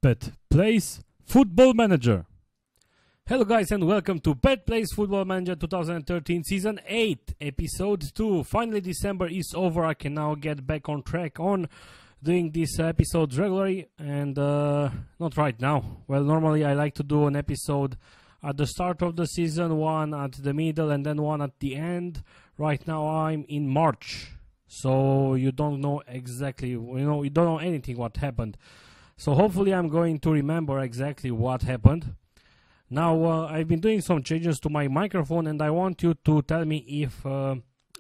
Pet Plays Football Manager. Hello guys and welcome to Pet Plays Football Manager 2013 Season 8 Episode 2. Finally December is over. I can now get back on track on doing these episodes regularly and not right now. Well, normally I like to do an episode at the start of the season, one at the middle and then one at the end. Right now I'm in March, so you don't know exactly, you don't know anything what happened. So hopefully I'm going to remember exactly what happened. Now I've been doing some changes to my microphone and I want you to tell me if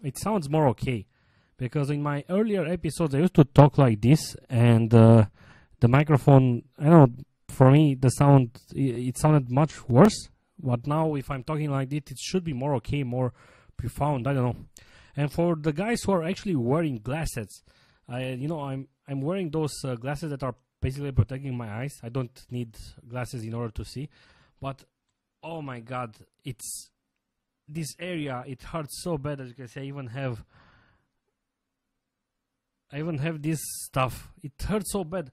it sounds more okay. Because in my earlier episodes I used to talk like this and the microphone, I don't know, for me the sound, it sounded much worse. But now if I'm talking like this, it should be more okay, more profound, I don't know. And for the guys who are actually wearing glasses, I'm wearing those glasses that are basically protecting my eyes. I don't need glasses in order to see. But oh my god, it's this area, it hurts so bad. As you can see, I even have this stuff. It hurts so bad.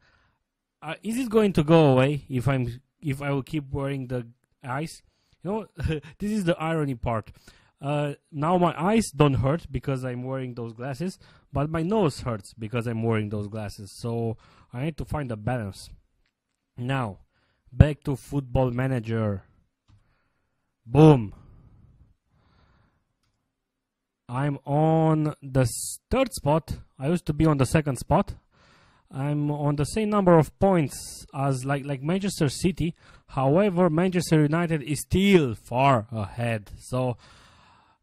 Is it going to go away if I will keep wearing the eyes? This is the irony part. Now my eyes don't hurt because I'm wearing those glasses, but my nose hurts because I'm wearing those glasses. So I need to find a balance. Now, back to Football Manager. Boom. I'm on the third spot. I used to be on the second spot. I'm on the same number of points as like Manchester City. However, Manchester United is still far ahead. So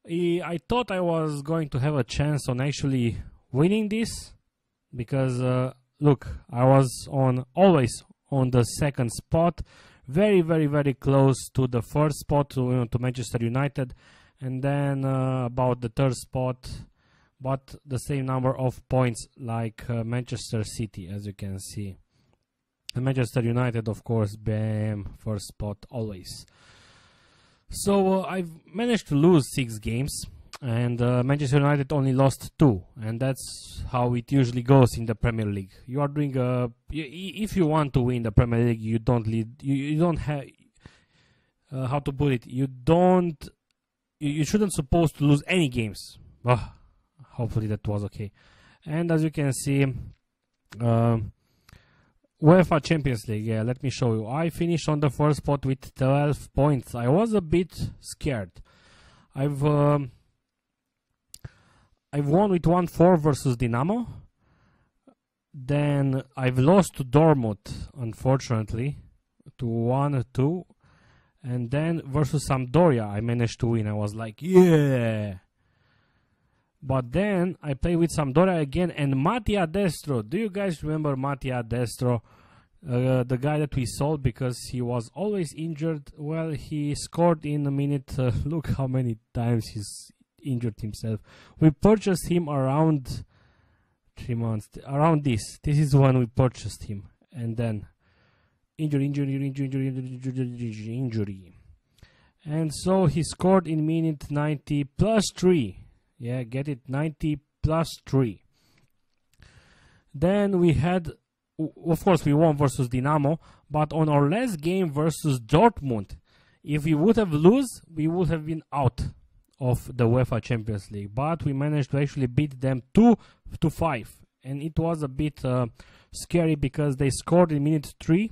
I thought I was going to have a chance on actually winning this, because look, I was always on the second spot, very close to the first spot, to Manchester United, and then about the third spot, but the same number of points like Manchester City, as you can see. And Manchester United, of course, bam, first spot always. So I've managed to lose 6 games, and Manchester United only lost 2, and that's how it usually goes in the Premier League. You are doing if you want to win the Premier League, you don't have how to put it. You shouldn't supposed to lose any games. Hopefully that was okay. And as you can see, UEFA Champions League, yeah, let me show you. I finished on the first spot with 12 points. I was a bit scared. I've won with 1-4 versus Dinamo. Then I've lost to Dortmund, unfortunately, to 1-2. And then versus Sampdoria, I managed to win. I was like, yeah! But then I played with Sampdoria again, and Mattia Destro. Do you guys remember Mattia Destro? The guy that we sold because he was always injured. Well, he scored in a minute. Look how many times he's injured himself. We purchased him around 3 months. Around this. This is when we purchased him. And then injury. And so he scored in minute 90 plus 3. Yeah, get it, 90 plus 3. Then we had, of course, we won versus Dinamo, but on our last game versus Dortmund, if we would have lost, we would have been out of the UEFA Champions League. But we managed to actually beat them 2-5, and it was a bit scary because they scored in minute 3.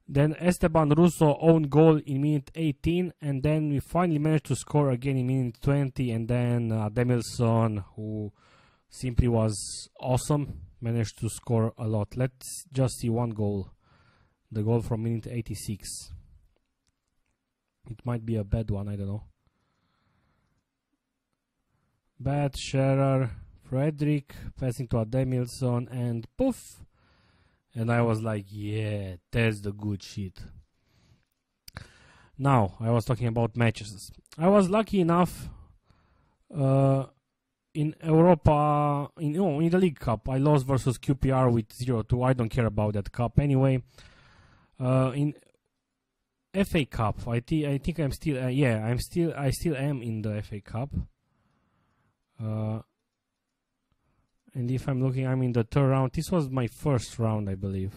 Then Esteban Russo own goal in minute 18, and then we finally managed to score again in minute 20, and then Demilson, who simply was awesome, managed to score a lot. Let's just see one goal, the goal from minute 86. It might be a bad one, I don't know. Bad Scherer, Frederick, passing to Demilson, and poof! And I was like, yeah, that's the good shit. Now, I was talking about matches. I was lucky enough in Europa, in the League Cup. I lost versus QPR with 0-2. I don't care about that cup anyway. In FA Cup, I think I'm still, I still am in the FA Cup. And if I'm looking, I'm in the third round. This was my first round, I believe.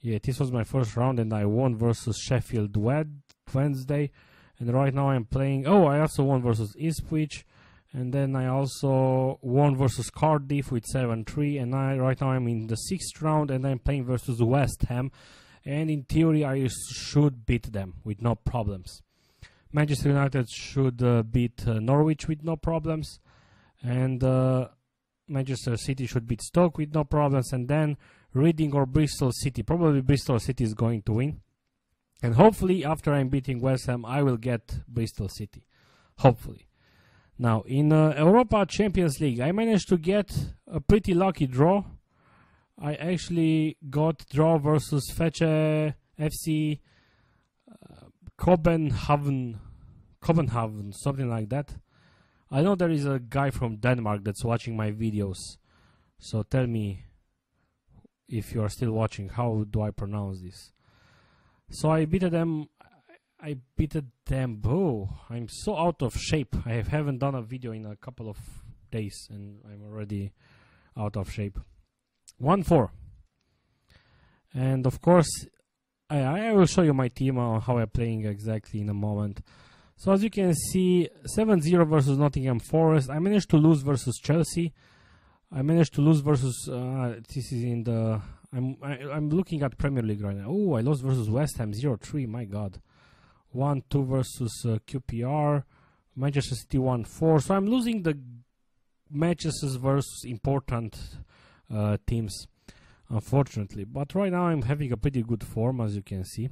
Yeah, this was my first round and I won versus Sheffield Wednesday. And right now I'm playing... Oh, I also won versus Ipswich. And then I also won versus Cardiff with 7-3. And right now I'm in the 6th round and I'm playing versus West Ham. And in theory I should beat them with no problems. Manchester United should beat Norwich with no problems. And Manchester City should beat Stoke with no problems. And then Reading or Bristol City. Probably Bristol City is going to win. And hopefully after I'm beating West Ham, I will get Bristol City. Hopefully. Now, in Europa Champions League, I managed to get a pretty lucky draw. I actually got draw versus Feche FC Copenhagen, something like that. I know there is a guy from Denmark that's watching my videos. So tell me if you are still watching, how do I pronounce this? So I beat them. Oh, I'm so out of shape. I haven't done a video in a couple of days and I'm already out of shape. 1-4. And of course, I will show you my team on how I'm playing exactly in a moment. So as you can see, 7-0 versus Nottingham Forest. I managed to lose versus Chelsea. I managed to lose versus this is in the I'm looking at Premier League right now. Oh, I lost versus West Ham 0-3. My God. 1-2 versus QPR. Manchester City 1-4. So I'm losing the matches versus important teams, unfortunately. But right now I'm having a pretty good form, as you can see.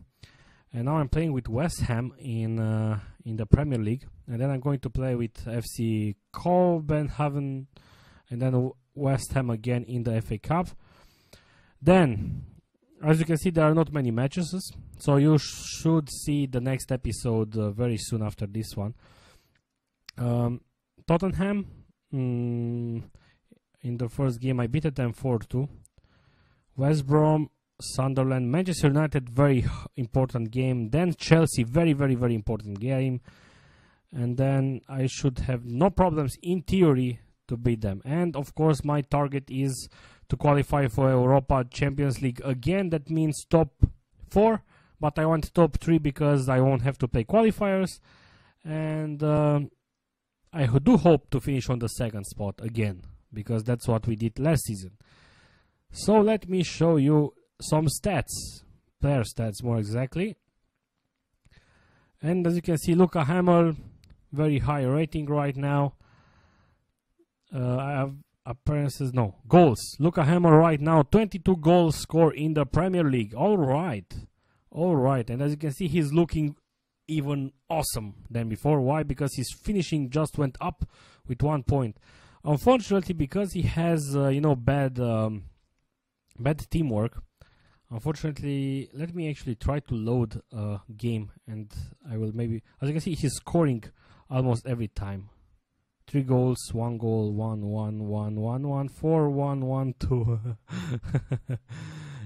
And now I'm playing with West Ham in the Premier League, and then I'm going to play with FC Copenhagen, and then West Ham again in the FA Cup. Then, as you can see, there are not many matches, so you should see the next episode very soon after this one. Tottenham, in the first game I beat them 4-2. West Brom, Sunderland, Manchester United, very important game. Then Chelsea, very important game. And then I should have no problems in theory to beat them. And of course my target is to qualify for Europa Champions League again. That means top 4, but I want top 3 because I won't have to play qualifiers. And I do hope to finish on the 2nd spot again, because that's what we did last season. So let me show you some stats, player stats more exactly. And as you can see, Luka Hammer, very high rating right now. I have appearances, no, goals. Luka Hammer right now, 22 goals scored in the Premier League. Alright, and as you can see, he's looking even awesome than before. Why? Because his finishing just went up with 1 point. Unfortunately, because he has, bad teamwork. Unfortunately, let me actually try to load a game, and I will maybe, as you can see, he's scoring almost every time. 3 goals, 1 goal, 1-1, 4, 1, 2.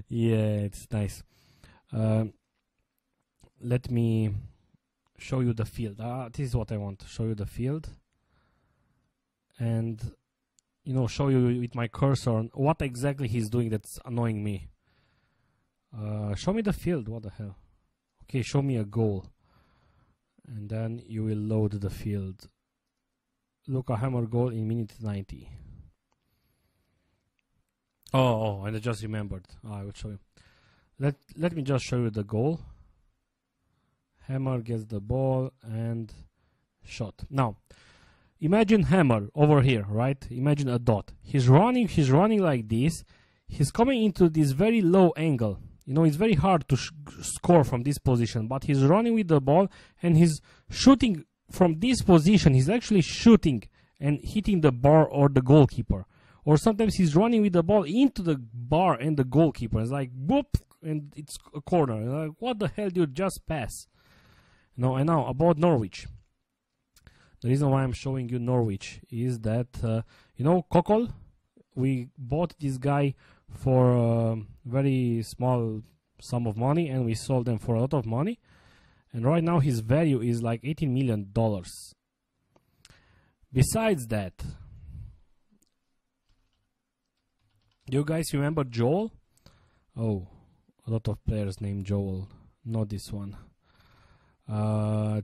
Yeah, it's nice. Let me show you the field. This is what I want to show you, the field. And, show you with my cursor on what exactly he's doing that's annoying me. Show me the field, what the hell. Okay, show me a goal. And then you will load the field. Luka Hammer goal in minute 90. Oh, and I just remembered. I will show you. Let me just show you the goal. Hammer gets the ball and shot. Now, imagine Hammer over here, right? Imagine a dot. He's running like this. He's coming into this very low angle. It's very hard to score from this position, but he's running with the ball and he's shooting from this position. He's actually shooting and hitting the bar or the goalkeeper. Or sometimes he's running with the ball into the bar and the goalkeeper. It's like, whoop, and it's a corner. Like, what the hell did you just pass? And now about Norwich. The reason why I'm showing you Norwich is that, Kokol, we bought this guy for a very small sum of money and we sold him for a lot of money. And right now his value is like $18 million. Besides that, you guys remember Joel? Oh, a lot of players named Joel. Not this one.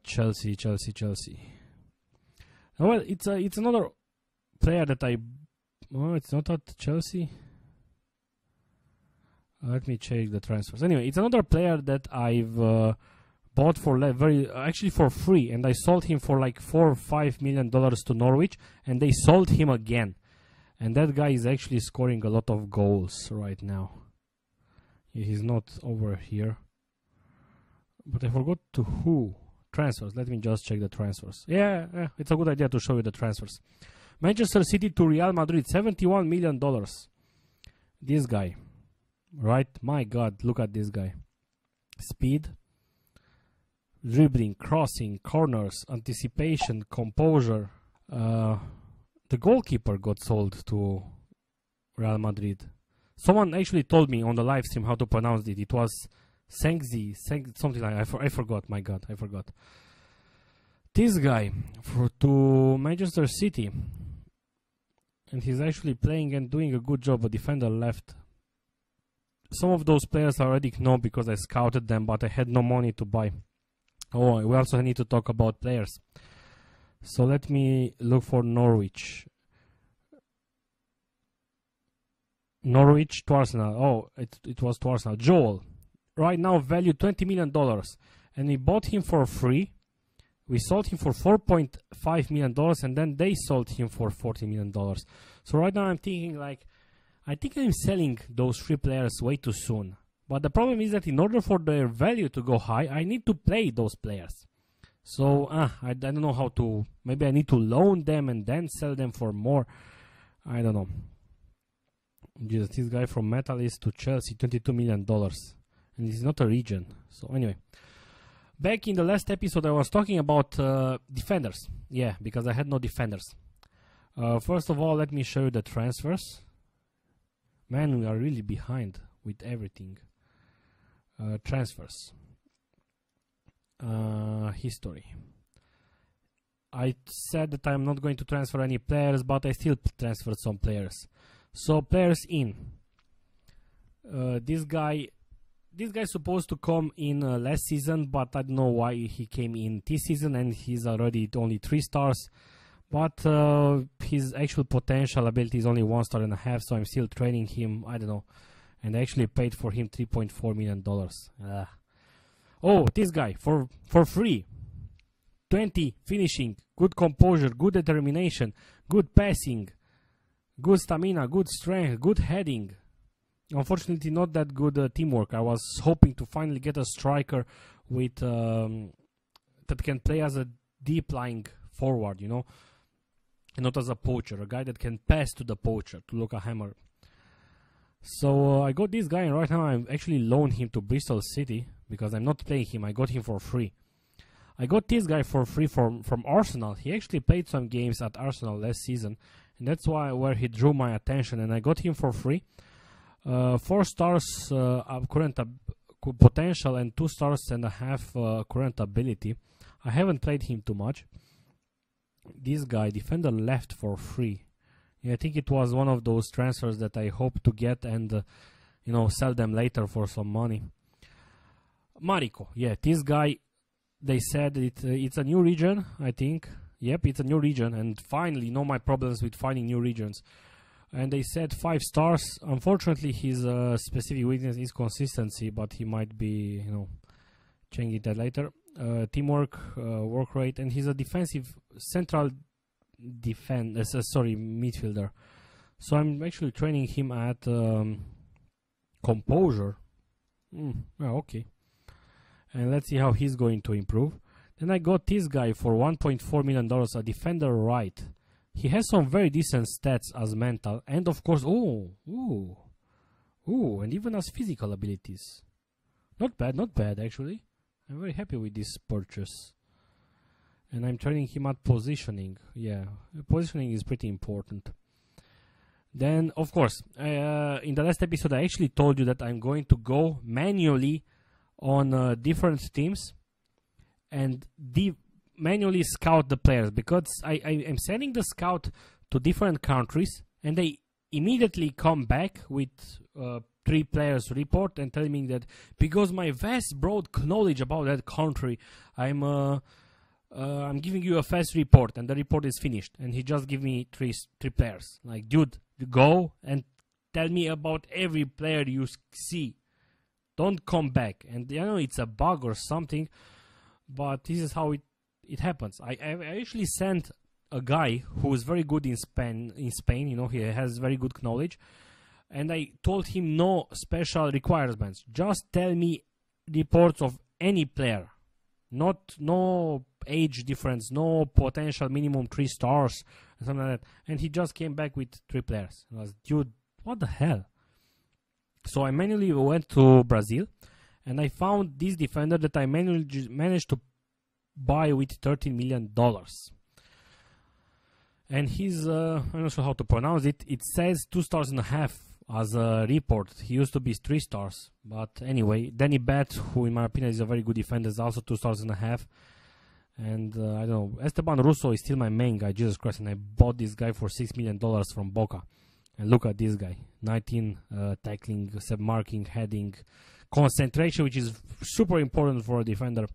Chelsea. Well, it's another player that I. Oh, it's not at Chelsea. Let me check the transfers. Anyway, it's another player that I've bought for actually for free, and I sold him for like $4 or $5 million to Norwich, and they sold him again. And that guy is actually scoring a lot of goals right now. He's not over here, but I forgot to who. Transfers. Let me just check the transfers. Yeah, it's a good idea to show you the transfers. Manchester City to Real Madrid, $71 million. This guy, right? My God, look at this guy. Speed, dribbling, crossing, corners, anticipation, composure. The goalkeeper got sold to Real Madrid. Someone actually told me on the live stream how to pronounce it. It was Sengzi, something like that. I forgot. My God, I forgot. This guy to Manchester City, and he's actually playing and doing a good job. A defender left. Some of those players I already know because I scouted them, but I had no money to buy. Oh, we also need to talk about players. So let me look for Norwich. Norwich to Arsenal. Oh, it was to Arsenal. Joel. Right now valued $20 million. And we bought him for free. We sold him for $4.5 million. And then they sold him for $40 million. So right now I'm thinking like, I think I'm selling those three players way too soon. But the problem is that in order for their value to go high, I need to play those players. So I don't know how to. Maybe I need to loan them and then sell them for more. I don't know. Jesus, this guy from Metalist to Chelsea, $22 million. And it's not a region. So anyway. Back in the last episode I was talking about defenders. Yeah, because I had no defenders. First of all, let me show you the transfers. Man, we are really behind with everything. Transfers. History. I said that I'm not going to transfer any players, but I still transferred some players. So players in. This guy is supposed to come in last season, but I don't know why he came in this season, and he's already only 3 stars. But his actual potential ability is only 1.5 stars, so I'm still training him. I don't know. And I actually paid for him $3.4 million. Oh, this guy for free. 20 finishing, good composure, good determination, good passing, good stamina, good strength, good heading. Unfortunately, not that good teamwork. I was hoping to finally get a striker with that can play as a deep lying forward, you know, and not as a poacher, a guy that can pass to the poacher, to Luka Hammer. So I got this guy, and right now I'm actually loaned him to Bristol City because I'm not playing him. I got him for free. I got this guy for free from Arsenal. He actually played some games at Arsenal last season, and that's where he drew my attention, and I got him for free. 4 stars current potential and 2.5 stars current ability. I haven't played him too much. This guy, defender left for free. Yeah, I think it was one of those transfers that I hope to get and sell them later for some money. Mariko, yeah, this guy, they said it's a new region, I think. Yep, it's a new region, and finally, my problems with finding new regions. And they said 5 stars. Unfortunately, his specific weakness is consistency, but he might be, changing that later. Teamwork, work rate, and he's a defensive central midfielder. So I'm actually training him at composure. Okay. And let's see how he's going to improve. Then I got this guy for $1.4 million, a defender right. He has some very decent stats as mental, and of course, and even as physical abilities. Not bad actually. I'm very happy with this purchase. And I'm training him at positioning. Yeah, positioning is pretty important. Then, of course, in the last episode, I actually told you that I'm going to go manually on different teams and manually scout the players, because I am sending the scout to different countries, and they immediately come back with 3 players report and telling me that because my vast broad knowledge about that country, I'm giving you a fast report, and the report is finished. And he just give me three players. Like, dude, go and tell me about every player you see. Don't come back. And I know it's a bug or something, but this is how it happens. I actually sent a guy who is very good in Spain. You know, he has very good knowledge, and I told him no special requirements. Just tell me reports of any player, no age difference, no potential minimum 3 stars, and something like that. And he just came back with 3 players. I was, dude, what the hell? So I manually went to Brazil, and I found this defender that I manually managed to buy with $13 million. And he's, I'm not sure how to pronounce it. It says 2.5 stars as a report. He used to be 3 stars. But anyway, Danny Bat, who in my opinion is a very good defender, is also 2.5 stars. And I don't know, Esteban Russo is still my main guy, Jesus Christ. And I bought this guy for $6 million from Boca. And look at this guy. 19 tackling, marking, heading, concentration, which is super important for a defender.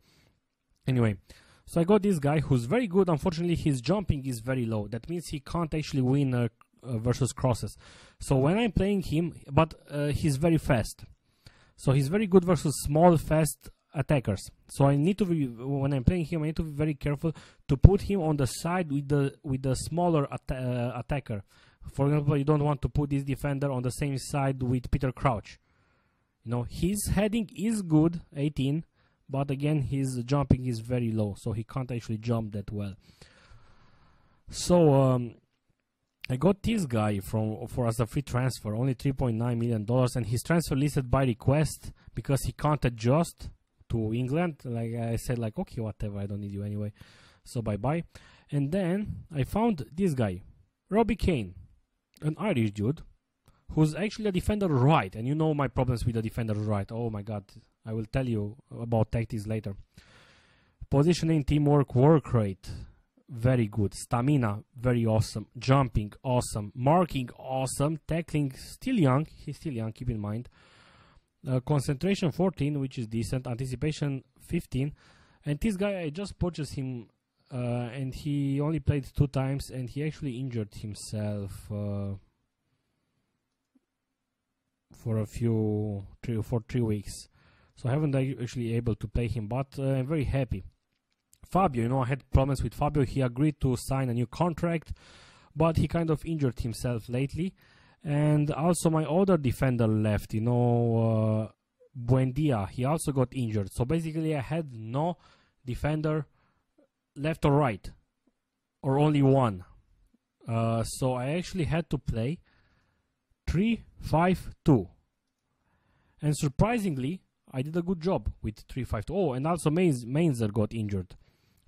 Anyway, so I got this guy who's very good. Unfortunately, his jumping is very low. That means he can't actually win versus crosses. So when I'm playing him, but he's very fast. So he's very good versus small, fast attackers. So I need to be, when I'm playing him, I need to be very careful to put him on the side with the smaller attacker. For example, you don't want to put this defender on the same side with Peter Crouch. You know, his heading is good, 18. But again, his jumping is very low, so he can't actually jump that well. So I got this guy for as a free transfer, only $3.9 million, and his transfer listed by request because he can't adjust to England. Like I said, like, okay, whatever, I don't need you anyway, so bye-bye. And then I found this guy, Robbie Kane, an Irish dude, who's actually a defender right, and you know my problems with the defender right. Oh my god, I will tell you about tactics later. Positioning, teamwork, work rate, very good. Stamina, very awesome. Jumping, awesome. Marking, awesome. Tackling, still young. He's still young, keep in mind. Concentration, 14, which is decent. Anticipation, 15. And this guy, I just purchased him, and he only played 2 times, and he actually injured himself for 3 weeks. So I haven't actually able to play him, but I'm very happy. Fabio, you know, I had problems with Fabio. He agreed to sign a new contract, but he kind of injured himself lately. And also my other defender left, you know, Buendia. He also got injured. So basically I had no defender left or right, or only one. So I actually had to play 3-5-2. And surprisingly, I did a good job with 3-5-2. Oh, and also Mainzer got injured,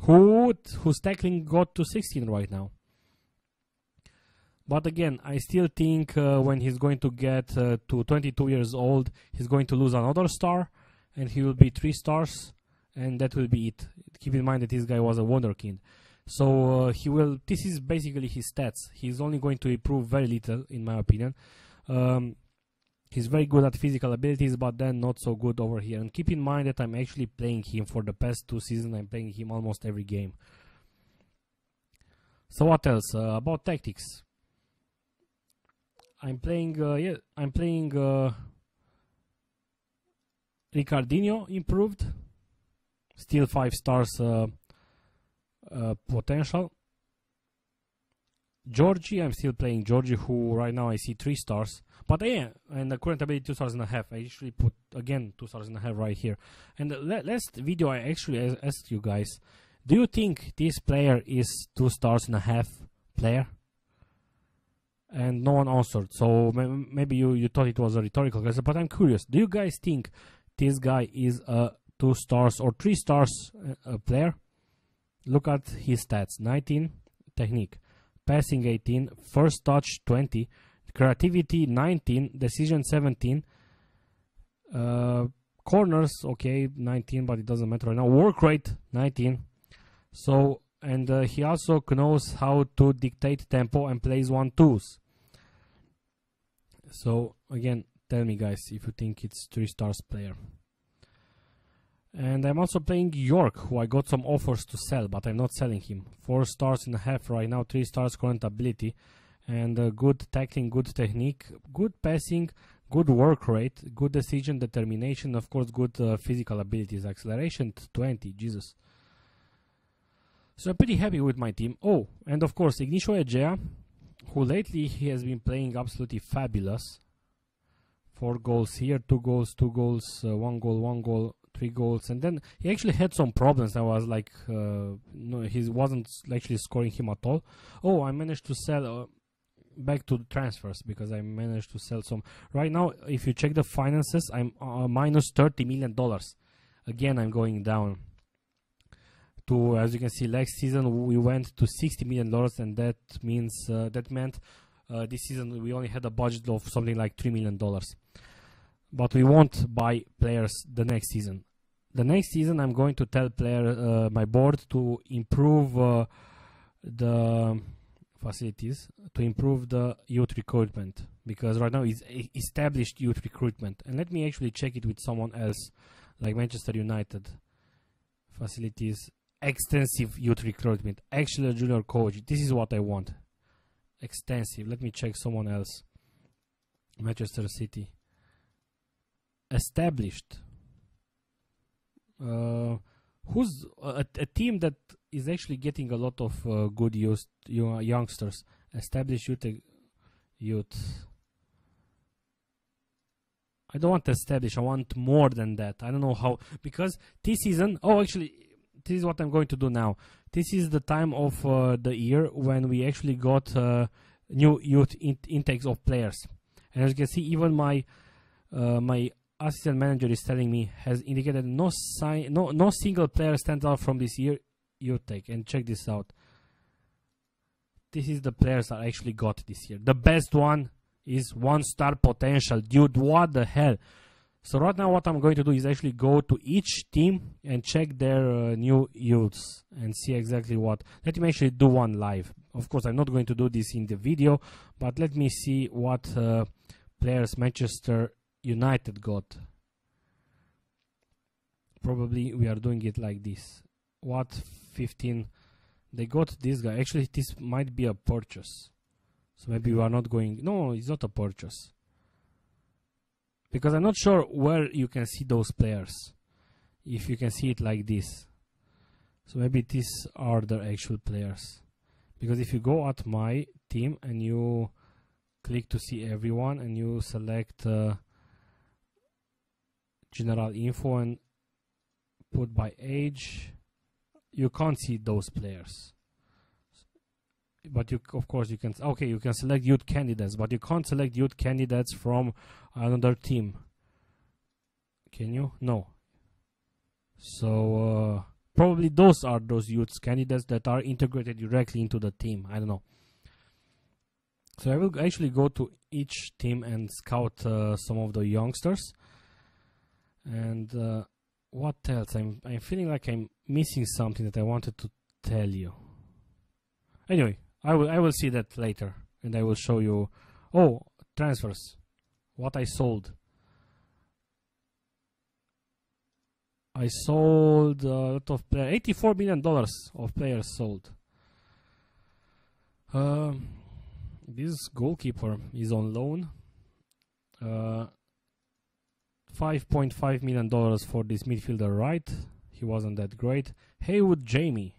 whose tackling got to 16 right now. But again, I still think when he's going to get to 22 years old, he's going to lose another star, and he will be 3 stars, and that will be it. Keep in mind that this guy was a wonderkind. So he will. This is basically his stats. He's only going to improve very little, in my opinion. He's very good at physical abilities, but then not so good over here. And keep in mind that I'm actually playing him for the past 2 seasons. I'm playing him almost every game. So what else about tactics? I'm playing. Ricardinho improved. Still 5 stars potential. Georgie, I'm still playing Georgie, who right now I see 3 stars. But yeah, and the current ability 2 stars and a half. I actually put again 2 stars and a half right here. And the last video I actually asked you guys, do you think this player is 2 stars and a half player? And no one answered. So maybe you thought it was a rhetorical question, but I'm curious. Do you guys think this guy is a 2 stars or 3 stars player? Look at his stats. 19 technique, passing 18, first touch 20, creativity 19, decision 17, corners okay 19, but it doesn't matter right now. Work rate 19. So, and he also knows how to dictate tempo and plays 1-2s. So again, tell me, guys, if you think it's 3 stars player. And I'm also playing York, who I got some offers to sell, but I'm not selling him. 4 stars and a half right now, 3 stars current ability, and good tackling, good technique, good passing, good work rate, good decision, determination, of course, good physical abilities. Acceleration 20, Jesus. So I'm pretty happy with my team. Oh, and of course, Ignicio Egea, who lately he has been playing absolutely fabulous. 4 goals here, 2 goals, 2 goals, 1 goal, 1 goal, 3 goals, and then he actually had some problems. I was like, no, he wasn't actually scoring him at all. Oh, I managed to sell back to the transfers, because I managed to sell some. Right now, if you check the finances, I'm minus $30 million. Again, I'm going down to, as you can see, last season we went to $60 million, and that means meant this season we only had a budget of something like $3 million. But we won't buy players the next season. The next season I'm going to tell my board to improve the facilities, to improve the youth recruitment, because right now it's established youth recruitment. And let me actually check it with someone else, like Manchester United. Facilities, extensive youth recruitment, actually a junior coach. This is what I want. Extensive. Let me check someone else. Manchester City. Established. Who's a team that is actually getting a lot of good youngsters. Established youth. I don't want to establish. I want more than that. I don't know how, because this season. Oh, actually, this is what I'm going to do now. This is the time of the year when we actually got new youth intakes of players, and as you can see, even my assistant manager is telling me, has indicated no single player stands out from this year youth take. And check this out. This is the players I actually got this year. The best one is 1-star potential, dude. What the hell? So right now what I'm going to do is actually go to each team and check their new youths and see exactly what. Let me actually do one live. Of course, I'm not going to do this in the video, but let me see what players Manchester United got. Probably we are doing it like this. What 15? They got this guy. Actually, this might be a purchase. So maybe we are not going. No, it's not a purchase. Because I'm not sure where you can see those players. If you can see it like this. So maybe these are the actual players. Because if you go at my team and you click to see everyone and you select general info and put by age, you can't see those players. But you, of course, you can. Okay, you can select youth candidates, but you can't select youth candidates from another team. Can you? No. So probably those are those youth candidates that are integrated directly into the team. I don't know. So I will actually go to each team and scout some of the youngsters. And what else? I'm feeling like I'm missing something that I wanted to tell you. Anyway, I will see that later, and I will show you. Oh, transfers. What I sold. I sold a lot of players. $84 million of players sold. This goalkeeper is on loan. $5.5 million for this midfielder, right? He wasn't that great. Haywood Jamie.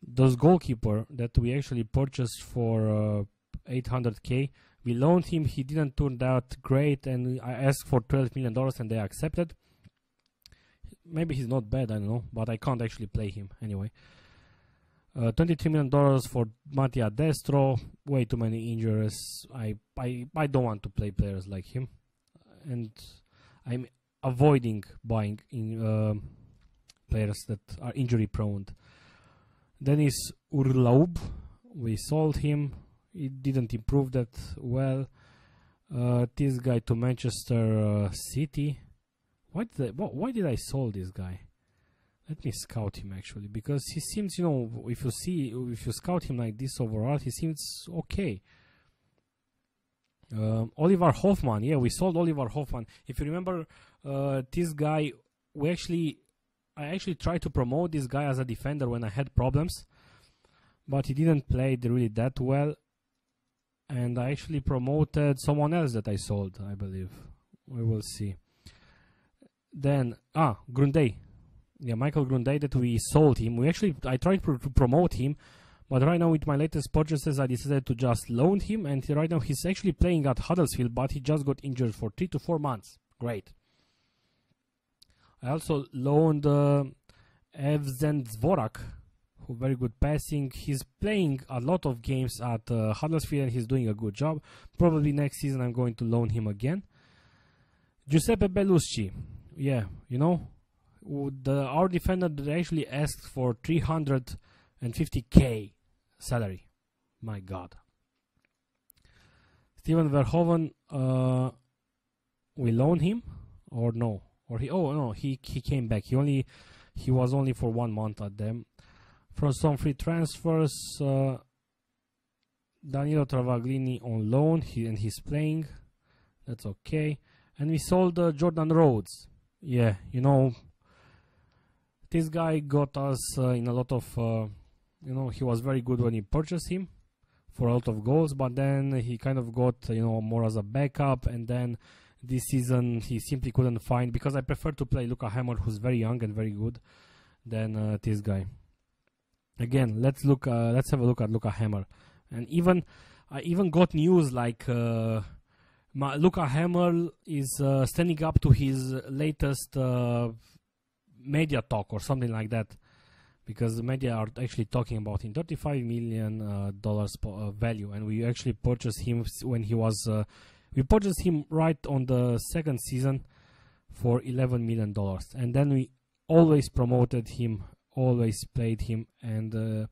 Those goalkeeper that we actually purchased for $800K. We loaned him. He didn't turn out great, and I asked for $12 million, and they accepted. Maybe he's not bad, I don't know, but I can't actually play him anyway. $23 million for Mattia Destro. Way too many injuries. I don't want to play players like him, and I'm avoiding buying in players that are injury prone. Dennis Urlaub, we sold him. He didn't improve that well. This guy to Manchester City. Why did I sold this guy? Let me scout him actually, because he seems, you know, if you scout him like this overall, he seems okay. Oliver Hoffman. Yeah, we sold Oliver Hoffman. If you remember, this guy, I actually tried to promote this guy as a defender when I had problems, but he didn't play really that well. And I actually promoted someone else that I sold, I believe. We will see. Then, Grundy. Yeah, Michael Grundy, that we sold him. I tried to promote him, but right now with my latest purchases, I decided to just loan him. And right now he's actually playing at Huddersfield, but he just got injured for 3 to 4 months. Great. I also loaned Evzen Dvorak, who very good passing. He's playing a lot of games at Huddersfield and he's doing a good job. Probably next season I'm going to loan him again. Giuseppe Bellusci. Yeah, you know, our defender that actually asked for 350k salary. My God. Steven Verhoeven, we loan him or no? Or he came back. He was only for 1 month at them. From some free transfers, Danilo Travaglini on loan, and he's playing. That's okay. And we sold Jordan Rhodes. Yeah, you know, this guy got us in a lot of, he was very good when he purchased him for a lot of goals, but then he kind of got, more as a backup, and then this season he simply couldn't find, because I prefer to play Luca Hammer, who's very young and very good, than this guy. Again, let's have a look at Luca Hammer. And I even got news like Luca Hammer is standing up to his latest media talk or something like that, because the media are actually talking about him. $35 million value, and we actually purchased him when he was we purchased him right on the second season for $11 million, and then we always promoted him, always played him, and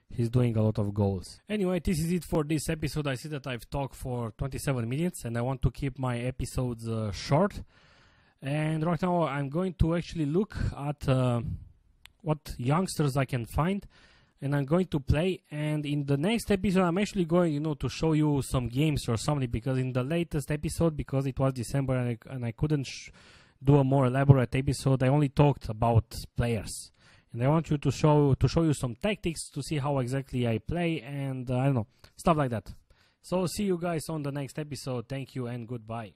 he's doing a lot of goals. Anyway, this is it for this episode. I see that I've talked for 27 minutes and I want to keep my episodes short. And right now I'm going to actually look at what youngsters I can find, and I'm going to play. And in the next episode I'm actually going, to show you some games or something, because in the latest episode, because it was December and I couldn't do a more elaborate episode, I only talked about players. And I want you to show you some tactics to see how exactly I play, and I don't know, stuff like that. So see you guys on the next episode. Thank you and goodbye.